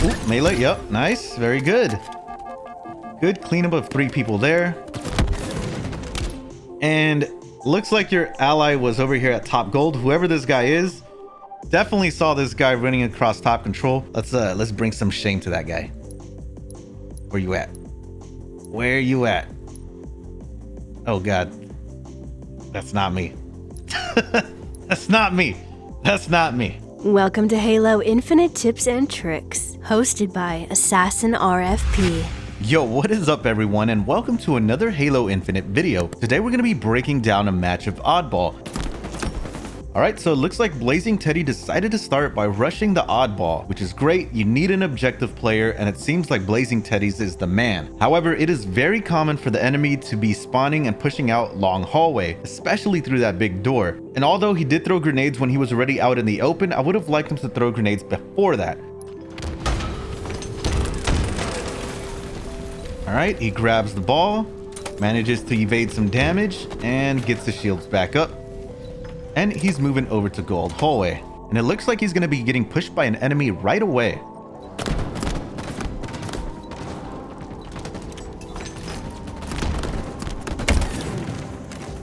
Ooh, melee, yep, nice, very good. Good cleanup of 3 people there. And looks like your ally was over here at top gold. Whoever this guy is, definitely saw this guy running across top control. Let's bring some shame to that guy. Where you at? Where you at? Oh god. That's not me. That's not me. That's not me. Welcome to Halo Infinite Tips and Tricks, hosted by Assassin RFP. Yo, what is up everyone, and welcome to another Halo Infinite video. Today we're going to be breaking down a match of Oddball. Alright, so it looks like Blazing Teddy decided to start by rushing the Oddball, which is great. You need an objective player, and it seems like Blazing Teddy's is the man. However, it is very common for the enemy to be spawning and pushing out long hallway, especially through that big door. And although he did throw grenades when he was already out in the open, I would have liked him to throw grenades before that. Alright, he grabs the ball, manages to evade some damage, and gets the shields back up. And he's moving over to gold hallway. And it looks like he's going to be getting pushed by an enemy right away.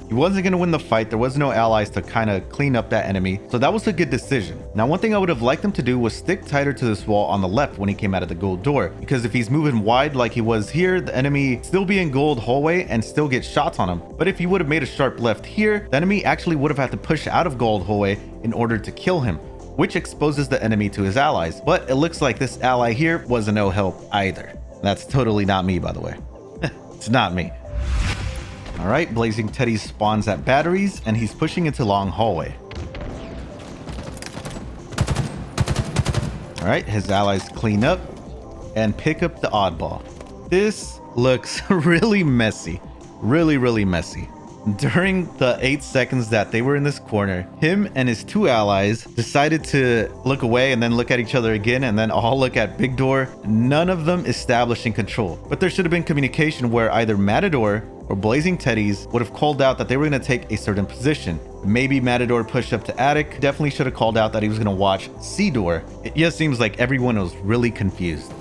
He wasn't going to win the fight. There was no allies to kind of clean up that enemy. So that was a good decision. Now, one thing I would have liked him to do was stick tighter to this wall on the left when he came out of the gold door. Because if he's moving wide like he was here, the enemy still be in gold hallway and still get shots on him. But if he would have made a sharp left here, the enemy actually would have had to push out of gold hallway in order to kill him, which exposes the enemy to his allies. But it looks like this ally here was a no help either. That's totally not me, by the way. It's not me. All right, Blazing Teddy spawns at batteries, and he's pushing into long hallway. All right, his allies clean up and pick up the Oddball. This looks really messy, really messy. During the 8 seconds that they were in this corner, him and his 2 allies decided to look away and then look at each other again and then all look at big door, none of them establishing control. But there should have been communication where either Matador or Blazing Teddy's would have called out that they were going to take a certain position. Maybe Matador pushed up to attic, definitely should have called out that he was going to watch C door. It just seems like everyone was really confused.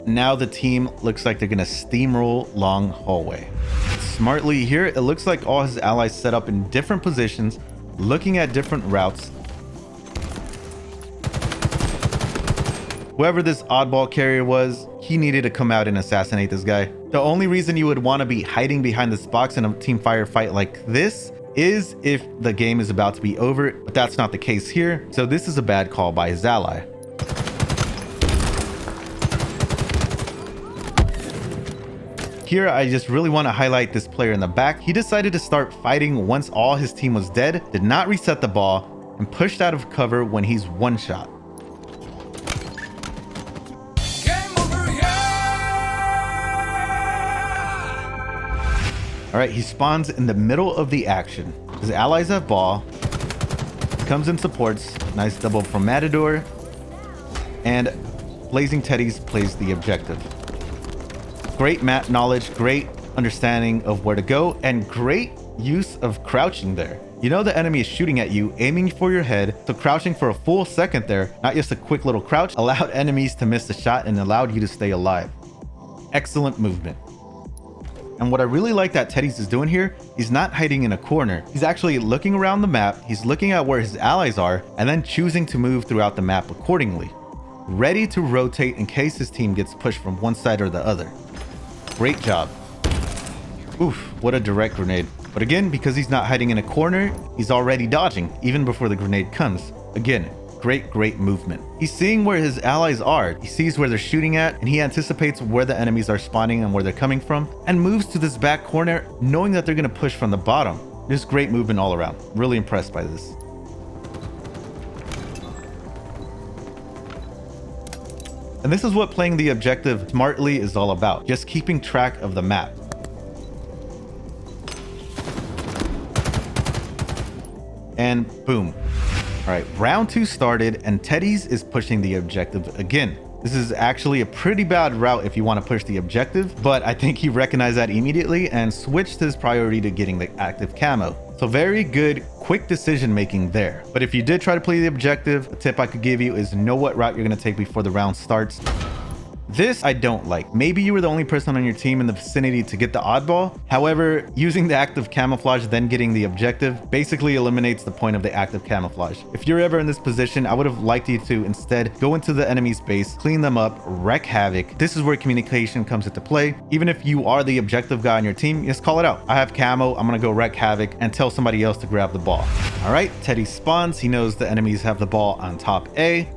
Now the team looks like they're going to steamroll long hallway. Smartly here, it looks like all his allies set up in different positions, looking at different routes. Whoever this Oddball carrier was, he needed to come out and assassinate this guy. The only reason you would want to be hiding behind this box in a team firefight like this is if the game is about to be over, but that's not the case here. So this is a bad call by his ally. Here, I just really want to highlight this player in the back. He decided to start fighting once all his team was dead, did not reset the ball, and pushed out of cover when he's one shot. All right, he spawns in the middle of the action. His allies have ball, comes in supports, nice double from Matador, and Blazing Teddy's plays the objective. Great map knowledge, great understanding of where to go, and great use of crouching there. You know the enemy is shooting at you, aiming for your head, so crouching for a full second there, not just a quick little crouch, allowed enemies to miss the shot and allowed you to stay alive. Excellent movement. And what I really like that Teddy's is doing here, he's not hiding in a corner. He's actually looking around the map, he's looking at where his allies are, and then choosing to move throughout the map accordingly. Ready to rotate in case his team gets pushed from one side or the other. Great job. Oof, what a direct grenade. But again, because he's not hiding in a corner, he's already dodging, even before the grenade comes. Again, great movement. He's seeing where his allies are. He sees where they're shooting at, and he anticipates where the enemies are spawning and where they're coming from, and moves to this back corner, knowing that they're going to push from the bottom. Just great movement all around. Really impressed by this. And this is what playing the objective smartly is all about. Just keeping track of the map. And boom. All right, round 2 started, and Teddy's is pushing the objective again. This is actually a pretty bad route if you want to push the objective, but I think he recognized that immediately and switched his priority to getting the active camo. So very good, quick decision making there. But if you did try to play the objective, a tip I could give you is know what route you're going to take before the round starts. This I don't like. Maybe you were the only person on your team in the vicinity to get the oddball. However, using the active camouflage, then getting the objective, basically eliminates the point of the active camouflage. If you're ever in this position, I would have liked you to instead go into the enemy's base, clean them up, wreak havoc. This is where communication comes into play. Even if you are the objective guy on your team, just call it out. I have camo, I'm gonna go wreak havoc, and tell somebody else to grab the ball. All right, Teddy spawns. He knows the enemies have the ball on top A.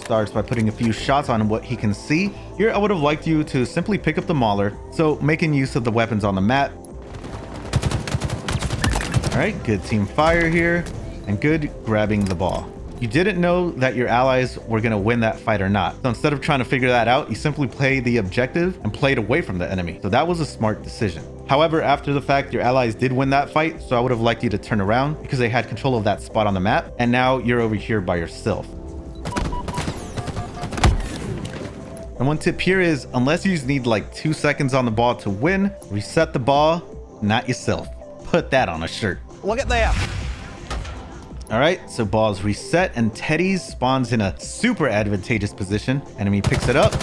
Starts by putting a few shots on what he can see. Here, I would have liked you to simply pick up the mauler, so making use of the weapons on the map. All right, good team fire here, and good grabbing the ball. You didn't know that your allies were going to win that fight or not. So instead of trying to figure that out, you simply played the objective and played away from the enemy. So that was a smart decision. However, after the fact, your allies did win that fight, so I would have liked you to turn around because they had control of that spot on the map, and now you're over here by yourself. And one tip here is, unless you just need like 2 seconds on the ball to win, reset the ball, not yourself. Put that on a shirt. Look at that. All right, so ball's reset and Teddy's spawns in a super advantageous position. Enemy picks it up.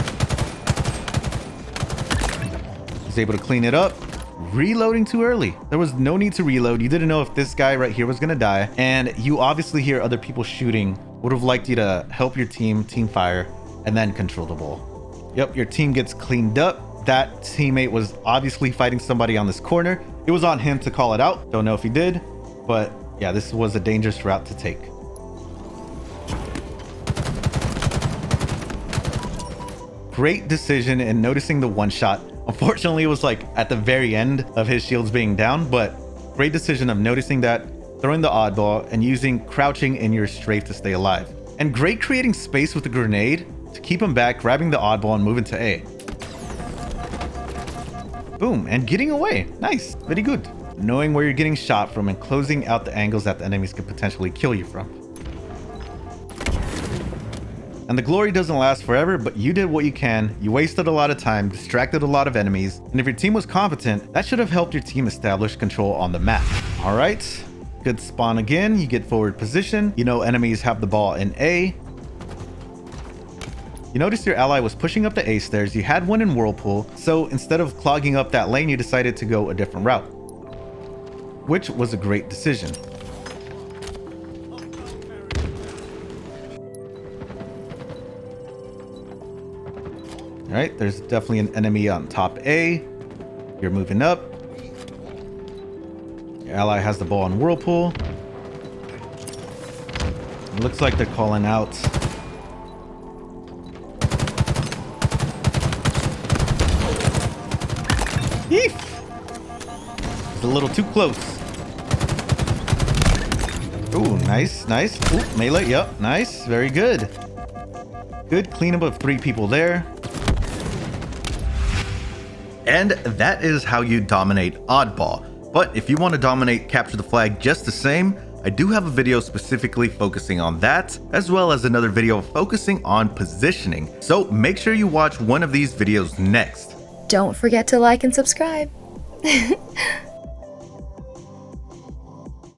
He's able to clean it up. Reloading too early. There was no need to reload. You didn't know if this guy right here was gonna die. And you obviously hear other people shooting. Would have liked you to help your team fire, and then control the ball. Yep, your team gets cleaned up. That teammate was obviously fighting somebody on this corner. It was on him to call it out. Don't know if he did, but yeah, this was a dangerous route to take. Great decision in noticing the one shot. Unfortunately, it was like at the very end of his shields being down, but great decision of noticing that, throwing the oddball, and using crouching in your strafe to stay alive. And great creating space with the grenade to keep him back, grabbing the oddball and moving to A. Boom, and getting away. Nice, very good. Knowing where you're getting shot from and closing out the angles that the enemies could potentially kill you from. And the glory doesn't last forever, but you did what you can. You wasted a lot of time, distracted a lot of enemies, and if your team was competent, that should have helped your team establish control on the map. All right, good spawn again. You get forward position. You know enemies have the ball in A. You noticed your ally was pushing up the A stairs. You had one in Whirlpool, so instead of clogging up that lane, you decided to go a different route, which was a great decision. All right, there's definitely an enemy on top A. You're moving up. Your ally has the ball in Whirlpool. It looks like they're calling out. Eef! It's a little too close. Ooh, nice, nice. Ooh, melee, yep, nice, very good. Good cleanup of 3 people there. And that is how you dominate Oddball. But if you want to dominate Capture the Flag just the same, I do have a video specifically focusing on that, as well as another video focusing on positioning. So make sure you watch one of these videos next. Don't forget to like and subscribe.